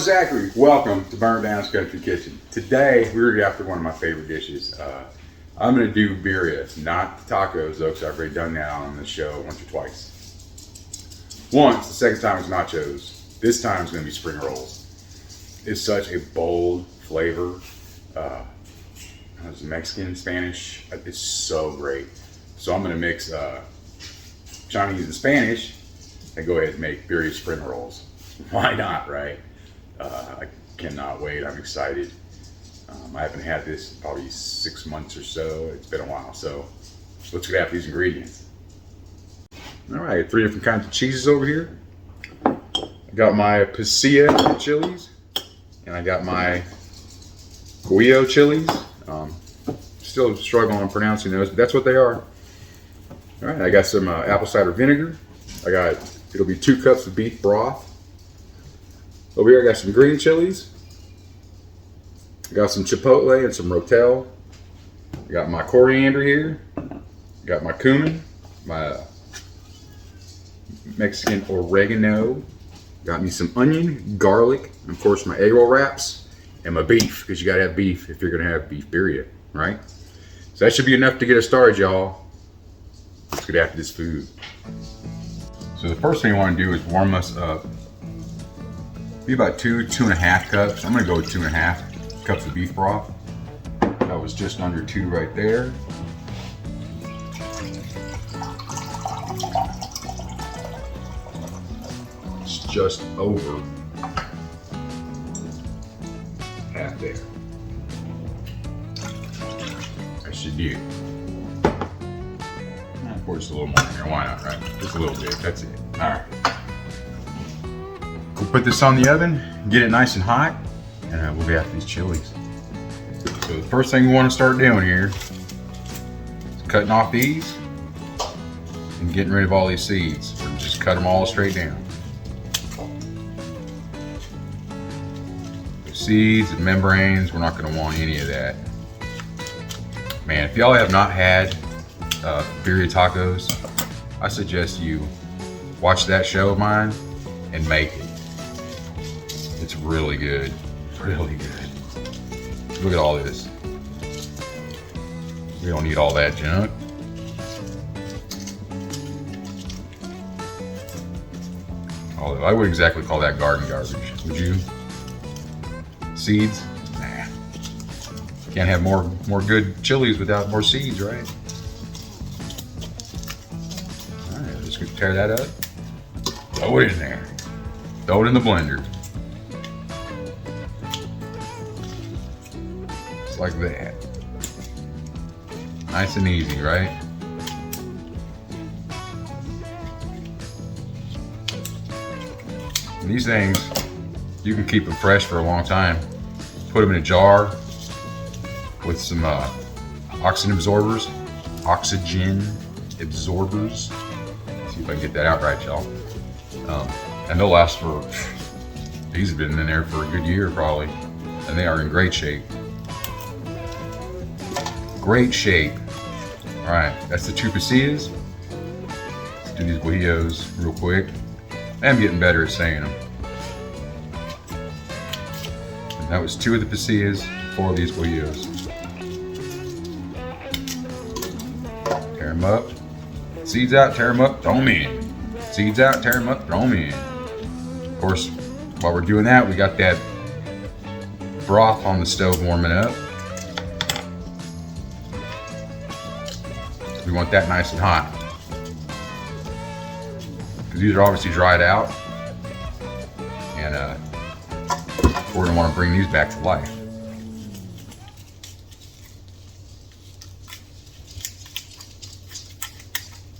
is Zachary. Welcome to Burn Down's Country Kitchen. Today we're going after one of my favorite dishes. I'm going to do birria, not the tacos though, because I've already done that on the show once or twice. Once, the second time was nachos. This time it's going to be spring rolls. It's such a bold flavor. It's Mexican, Spanish. It's so great. So I'm going to mix Chinese and Spanish and go ahead and make birria spring rolls. Why not, right? I cannot wait. I'm excited. I haven't had this in probably 6 months or so. It's been a while. So let's get after these ingredients. All right, 3 different kinds of cheeses over here. I got my pasilla chilies, and I got my guajillo chilies. Still struggling on pronouncing those, but that's what they are. All right, I got some apple cider vinegar. It'll be 2 cups of beef broth. Over here I got some green chilies. I got some chipotle and some rotel. I got my coriander here. I got my cumin, my Mexican oregano. Got me some onion, garlic, and of course my egg roll wraps, and my beef, because you gotta have beef if you're gonna have beef birria, right? So that should be enough to get us started, y'all. Let's get after this food. So the first thing I want to do is warm us up. Be about 2.5 cups. I'm gonna go with 2.5 cups of beef broth. That was just under 2 right there. It's just over half there. That should do it. Of course, a little more in there. Why not, right? Just a little bit. That's it. All right. We'll put this on the oven, get it nice and hot, and we'll be after these chilies. So the first thing we want to start doing here is cutting off these and getting rid of all these seeds. We're just cut them all straight down. The seeds and membranes, we're not going to want any of that. Man, if y'all have not had birria tacos, I suggest you watch that show of mine and make it. It's really good, really good. Look at all this. We don't need all that junk. Although I wouldn't exactly call that garden garbage, would you? Seeds? Nah. Can't have more good chilies without more seeds, right? All right, just gonna tear that up. Throw it in there. Throw it in the blender. Just like that. Nice and easy, right? And these things, you can keep them fresh for a long time. Put them in a jar with some oxygen absorbers. See if I can get that out right, y'all. And they'll last for, these have been in there for a good year probably. And they are in great shape. Great shape. All right, that's the 2 pasillas. Let's do these guajillos real quick. I'm getting better at saying them. And that was 2 of the pasillas, 4 of these guajillos. Tear them up. Seeds out, tear them up, throw them in. Seeds out, tear them up, throw them in. Of course, while we're doing that, we got that broth on the stove warming up. We want that nice and hot. Because these are obviously dried out. And we're gonna want to bring these back to life.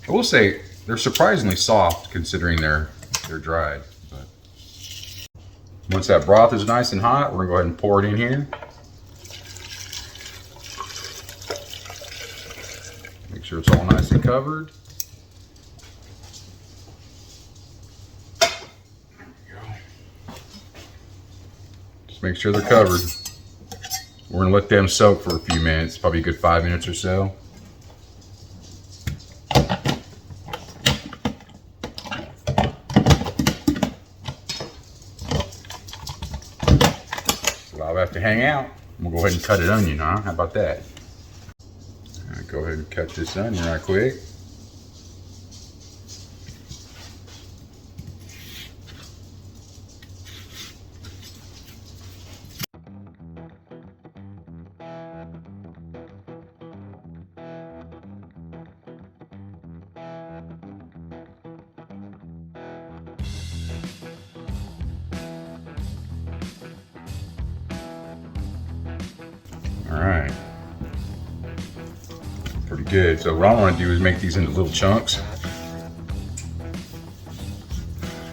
I will say they're surprisingly soft considering they're dried. But once that broth is nice and hot, we're gonna go ahead and pour it in here. Make sure it's all nice and covered. There we go. Just make sure they're covered. We're gonna let them soak for a few minutes, probably a good 5 minutes or so. stuff to hang out. We'll go ahead and cut an onion, huh? How about that? All right, go ahead and cut this onion right quick. All right, pretty good. So what I want to do is make these into little chunks.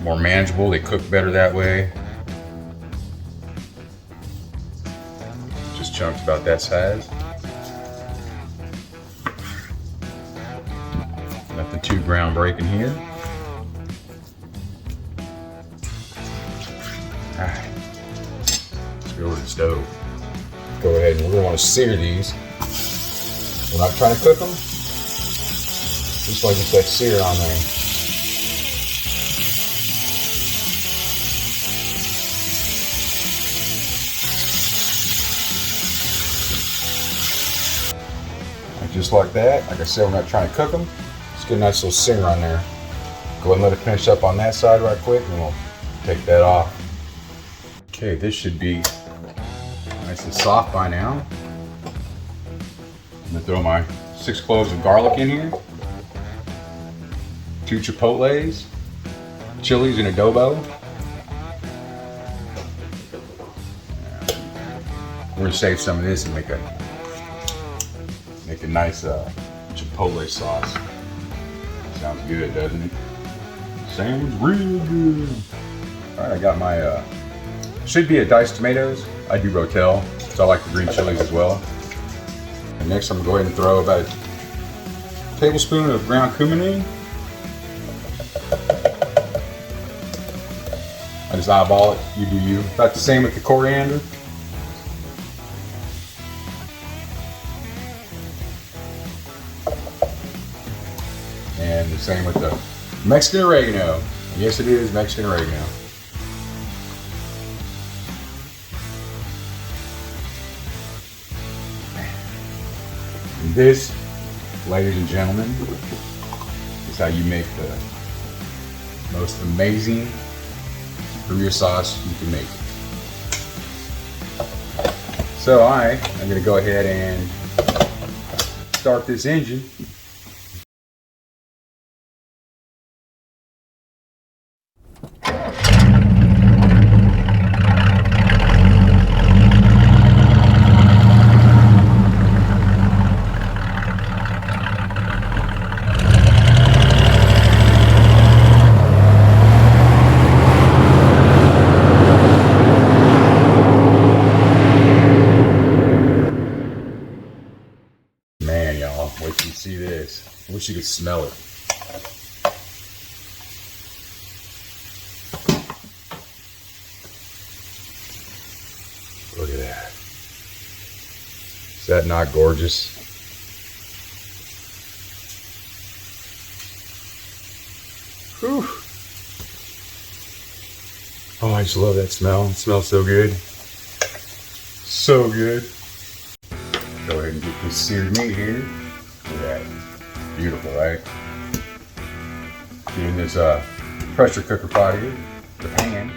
More manageable, they cook better that way. Just chunks about that size. Nothing too groundbreaking here. All right, let's go over to the stove. Go ahead and we're going to want to sear these. We're not trying to cook them. Just want to get that sear on there. Just like that. Like I said, we're not trying to cook them. Just get a nice little sear on there. Go ahead and let it finish up on that side right quick, and we'll take that off. Okay, this should be nice and soft by now. I'm gonna throw my 6 cloves of garlic in here, 2 chipotles, chilies, and adobo. We're gonna save some of this and make a nice chipotle sauce. Sounds good, doesn't it? Sounds real good. All right, I got my should be a diced tomatoes. I do Rotel, so I like the green chilies as well. And next, I'm gonna go ahead and throw about a tablespoon of ground cumin in. I just eyeball it. You do you. About the same with the coriander. And the same with the Mexican oregano. Yes, it is Mexican oregano. And this, ladies and gentlemen, is how you make the most amazing Birria sauce you can make. So I am going to go ahead and start this engine. Man, y'all, wait till you see this. I wish you could smell it. Look at that. Is that not gorgeous? Whew. Oh, I just love that smell. It smells so good. So good. Go ahead and get this seared meat here. Look at that. Beautiful, right? In this pressure cooker pot here, the pan.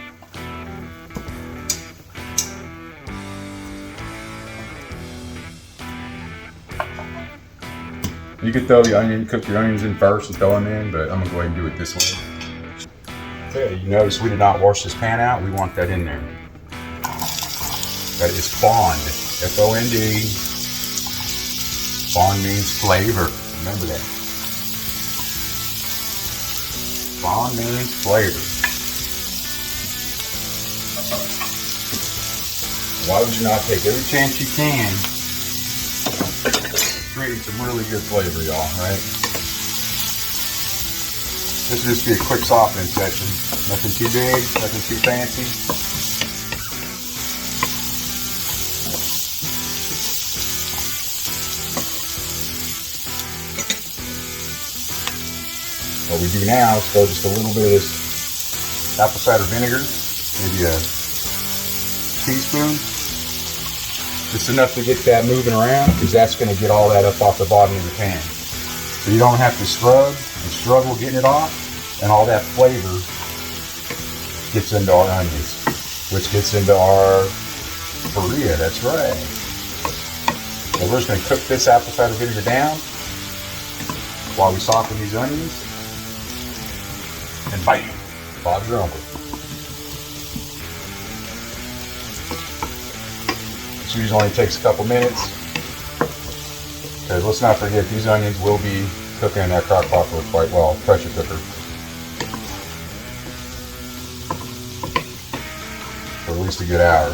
You could throw cook your onions in first and throw them in, but I'm gonna go ahead and do it this way. Okay, you notice we did not wash this pan out. We want that in there. That is fond, F-O-N-D. Fond means flavor. Remember that. Fond means flavor. Why would you not take every chance you can to create some really good flavor, y'all, right? This will just be a quick softening section. Nothing too big, nothing too fancy. What we do now is throw just a little bit of this apple cider vinegar, maybe a teaspoon. Just enough to get that moving around, because that's going to get all that up off the bottom of your pan. So you don't have to scrub and struggle getting it off, and all that flavor gets into our onions, which gets into our birria. That's right. So we're just going to cook this apple cider vinegar down while we soften these onions and bite. Bob's your uncle. This usually only takes a couple minutes, because let's not forget these onions will be cooking in that crock pot for quite well, pressure cooker, for at least a good hour.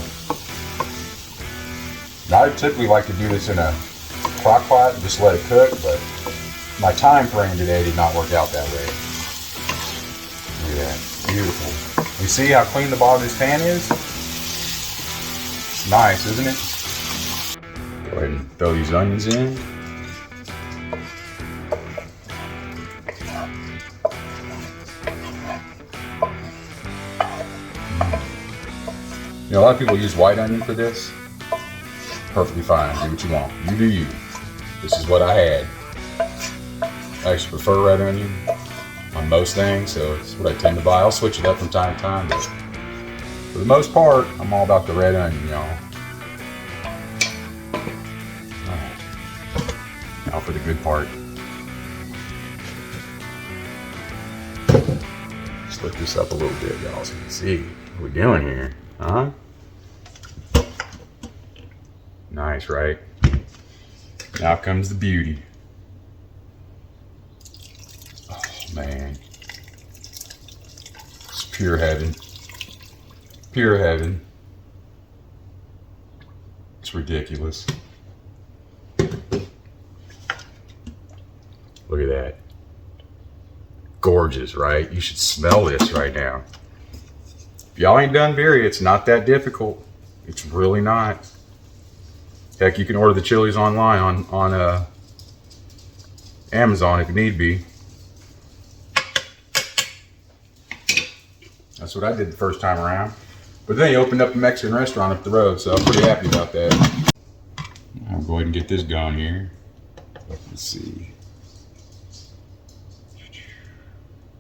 Now I typically like to do this in a crock pot and just let it cook, but my time frame today did not work out that way. Look at that, beautiful. You see how clean the bottom of this pan is? It's nice, isn't it? Go ahead and throw these onions in. You know, a lot of people use white onion for this. Perfectly fine, do what you want. You do you. This is what I had. I actually prefer red onion on most things, so it's what I tend to buy. I'll switch it up from time to time, but for the most part, I'm all about the red onion, y'all. Alright. Now for the good part. Let's lift this up a little bit, y'all, so you can see what we're doing here. Huh? Nice, right? Now comes the beauty. Oh, man. It's pure heaven. Pure heaven. It's ridiculous. Look at that. Gorgeous, right? You should smell this right now. If y'all ain't done birria, it's not that difficult. It's really not. Heck, you can order the chilies online on Amazon if need be. That's what I did the first time around. But then he opened up a Mexican restaurant up the road, so I'm pretty happy about that. I'll go ahead and get this going here. Let's see.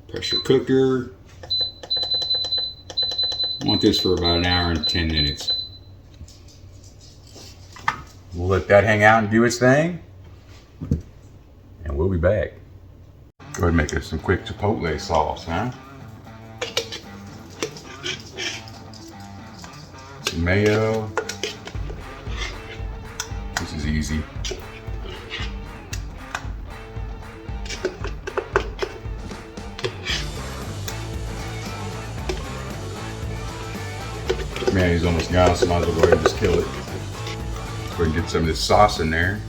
Pressure cooker. I want this for about an hour and 10 minutes. We'll let that hang out and do its thing, and we'll be back. Go ahead and make us some quick chipotle sauce, huh? Some mayo. This is easy. Man, he's almost gone, so might as well go ahead and just kill it. Go ahead and get some of this sauce in there.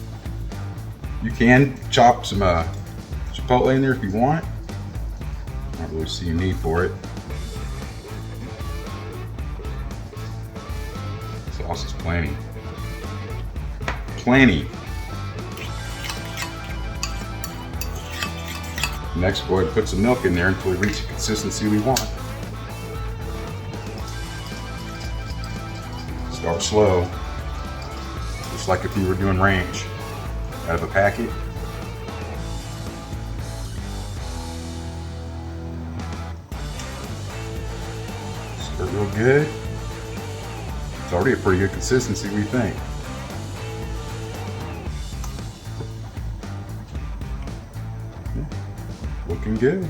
You can chop some chipotle in there if you want. I don't really see a need for it. Sauce is plenty. Plenty. Next, go ahead and put some milk in there until we reach the consistency we want. Start slow, just like if you were doing ranch out of a packet. Stir real good. It's already a pretty good consistency, we think. Looking good.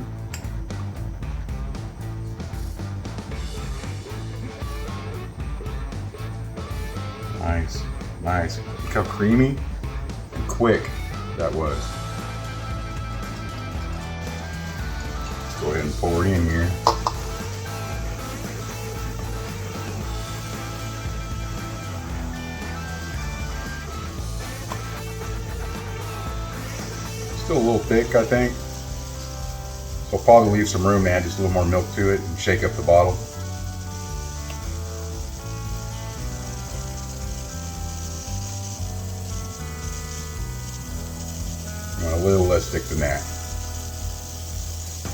Nice, nice. Look how creamy and quick that was. Go ahead and pour it in here. Still a little thick, I think. So I'll probably leave some room to add just a little more milk to it and shake up the bottle. A little less thick than that.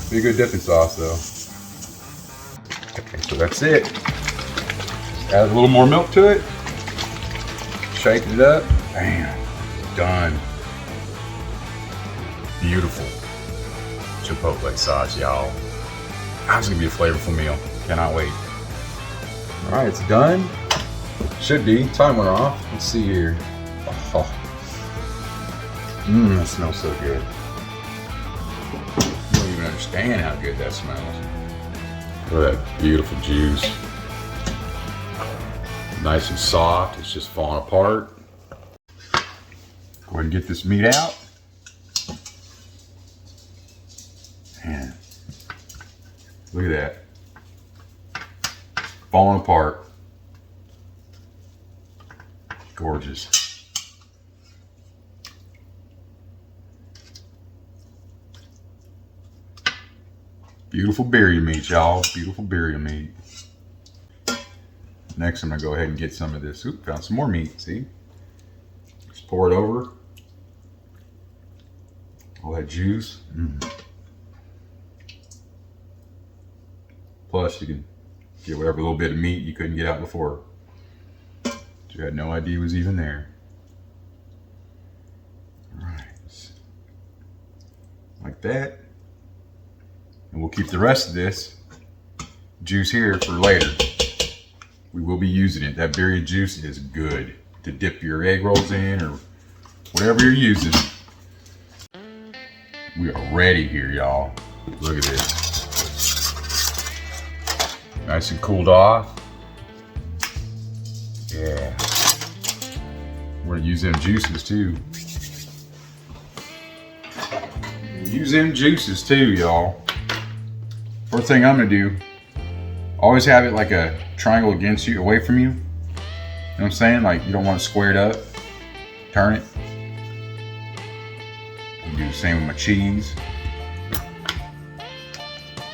Be a good dipping sauce though. Okay, so that's it. Add a little more milk to it. shaking it up. Bam, done. Beautiful Chipotle sauce, y'all. That's gonna be a flavorful meal. Cannot wait. All right, it's done. Should be. Time went off. Let's see here. Oh. That smells so good. You don't even understand how good that smells. Look at that beautiful juice. Nice and soft. It's just falling apart. Go ahead and get this meat out. Man, look at that. Falling apart. Gorgeous. Beautiful birria meat, y'all. Beautiful birria meat. Next, I'm gonna go ahead and get some of this. Oop, found some more meat, see? Just pour it over. All that juice. Plus, you can get whatever little bit of meat you couldn't get out before. You had no idea was even there. All right. Like that. And we'll keep the rest of this juice here for later. We will be using it. That birria juice is good to dip your egg rolls in or whatever you're using. We are ready here, y'all. Look at this. Nice and cooled off. Yeah. We're gonna use them juices too. Use them juices too, y'all. First thing I'm gonna do, always have it like a triangle against you, away from you. You know what I'm saying? Like you don't want it squared up. Turn it. You do the same with my cheese.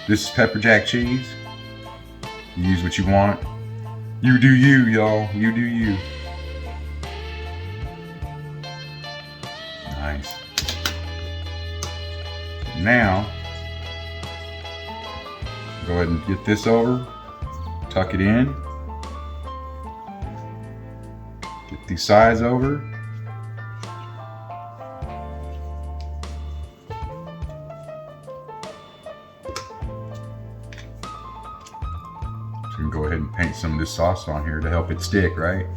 This is pepper jack cheese. You use what you want. You do you, y'all. You do you. Nice. Now, go ahead and get this over. Tuck it in. Get these sides over. So we can go ahead and paint some of this sauce on here to help it stick, right?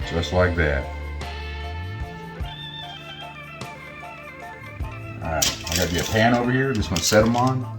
Just like that. Alright, I got me a pan over here. Just gonna set them on.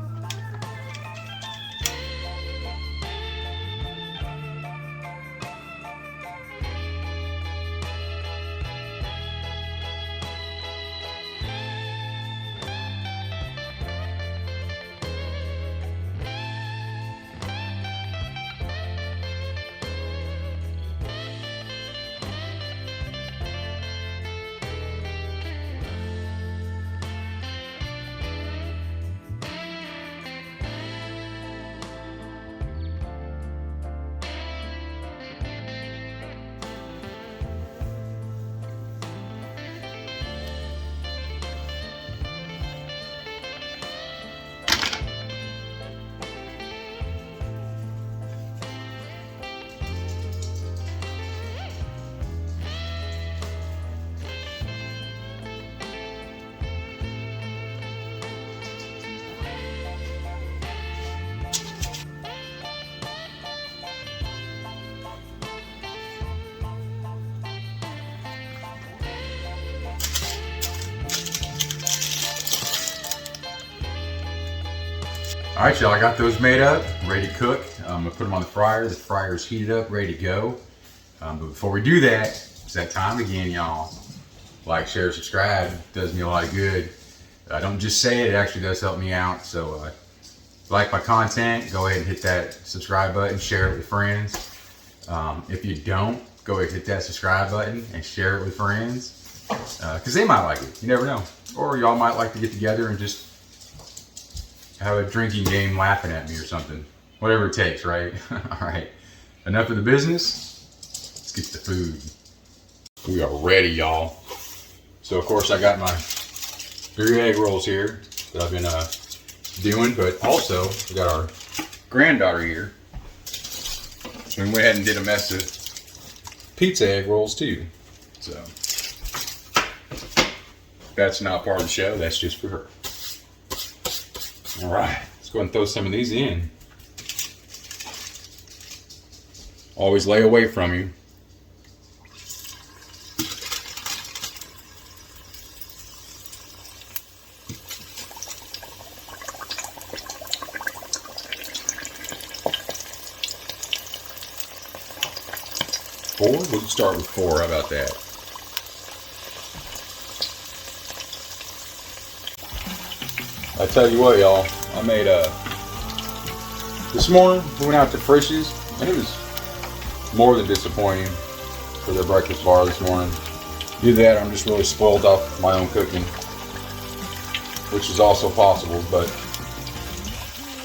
All right, y'all, I got those made up, ready to cook. I'm gonna put them on the fryer. The fryer's heated up, ready to go. But before we do that, it's that time again, y'all. Like, share, subscribe. It does me a lot of good. I don't just say it, it actually does help me out. So if you like my content, go ahead and hit that subscribe button, share it with friends. If you don't, go ahead and hit that subscribe button and share it with friends. Because they might like it, you never know. Or y'all might like to get together and just have a drinking game laughing at me or something. Whatever it takes, right? All right, enough of the business. Let's get to the food. We are ready, y'all. So of course I got my birria egg rolls here that I've been doing, but also we got our granddaughter here. So we went ahead and did a mess of pizza egg rolls too. So that's not part of the show, that's just for her. All right, let's go ahead and throw some of these in. Always lay away from you. Four? We'll start with 4. How about that? I tell you what, y'all. I made this morning, we went out to Frisch's, and it was more than disappointing for their breakfast bar this morning. Either that, or I'm just really spoiled off my own cooking, which is also possible, but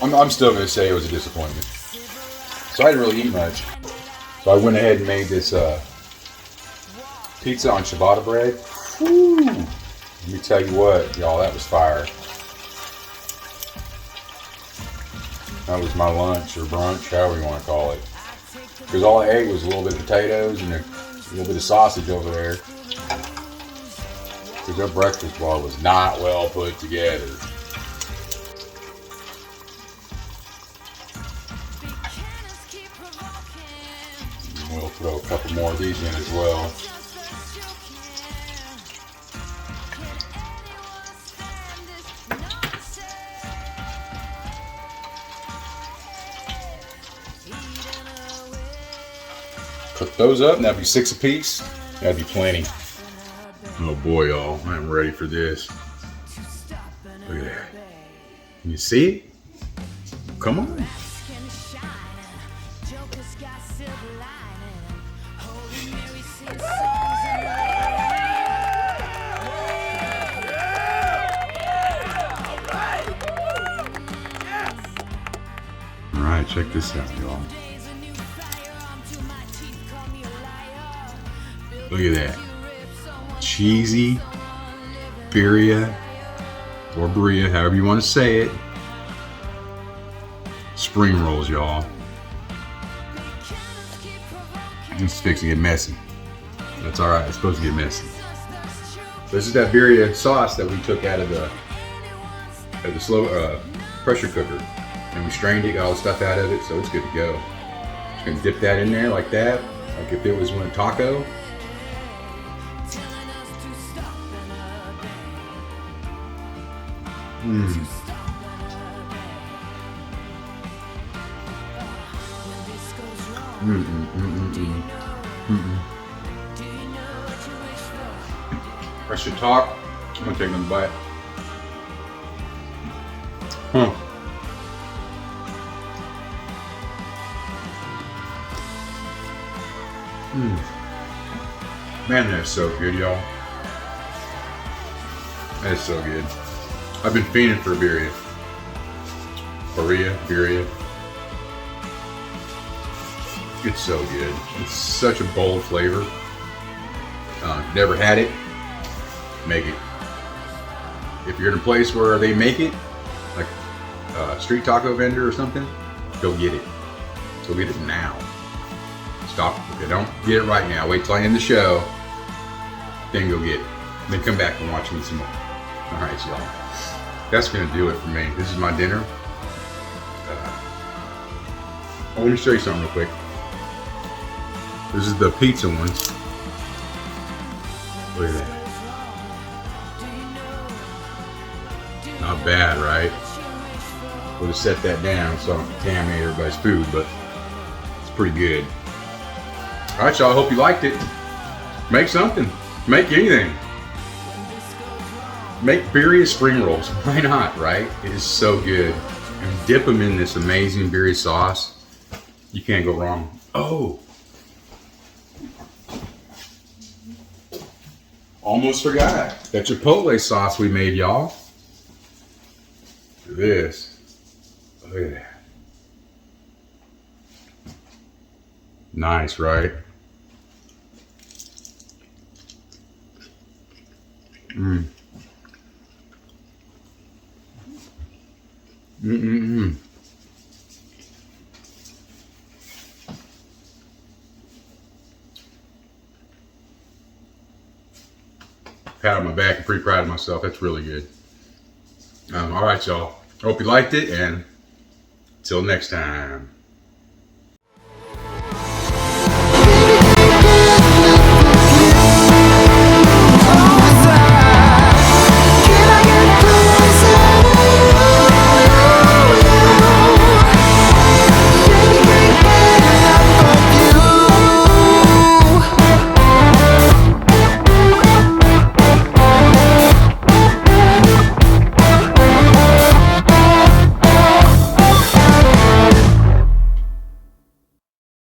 I'm still going to say it was a disappointment. So I didn't really eat much. So I went ahead and made this pizza on ciabatta bread. Whew. Let me tell you what, y'all, that was fire. That was my lunch or brunch, however you want to call it. Because all I ate was a little bit of potatoes and a little bit of sausage over there. Because their breakfast bar was not well put together. And we'll throw a couple more of these in as well. Cook those up, and that'd be 6 apiece. That'd be plenty. Oh boy, y'all, I'm ready for this. Look at that. Can you see it? Come on. All right, check this out, y'all. Look at that. Cheesy Birria, or Birria, however you want to say it. Spring rolls, y'all. It's fixing to get messy. That's alright, it's supposed to get messy. This is that Birria sauce that we took out of the slow pressure cooker. And we strained it, got all the stuff out of it, so it's good to go. Just gonna dip that in there like that, like if it was one taco. I should talk. I'm gonna take another bite. Man, that's so good, y'all. That is so good. I've been fiending for Birria. Birria. It's so good. It's such a bold flavor. Never had it, make it. If you're in a place where they make it, like a street taco vendor or something, go get it. Go get it now. Stop. Okay, don't get it right now. Wait till I end the show, then go get it. Then come back and watch me some more. All right, y'all. That's gonna do it for me. This is my dinner. Let me show you something real quick. This is the pizza ones. Look at that. Not bad, right? Would have set that down so I don't contaminate everybody's food, but it's pretty good. All right, y'all. I hope you liked it. Make something. Make anything. Make Birria spring rolls. Why not, right? It is so good. And dip them in this amazing Birria sauce. You can't go wrong. Oh. Almost forgot. That Chipotle sauce we made, y'all. Look at this. Look at that. Nice, right? Mm-mm-mm. Pat on my back. I'm pretty proud of myself. That's really good. All right, y'all. Hope you liked it, and till next time.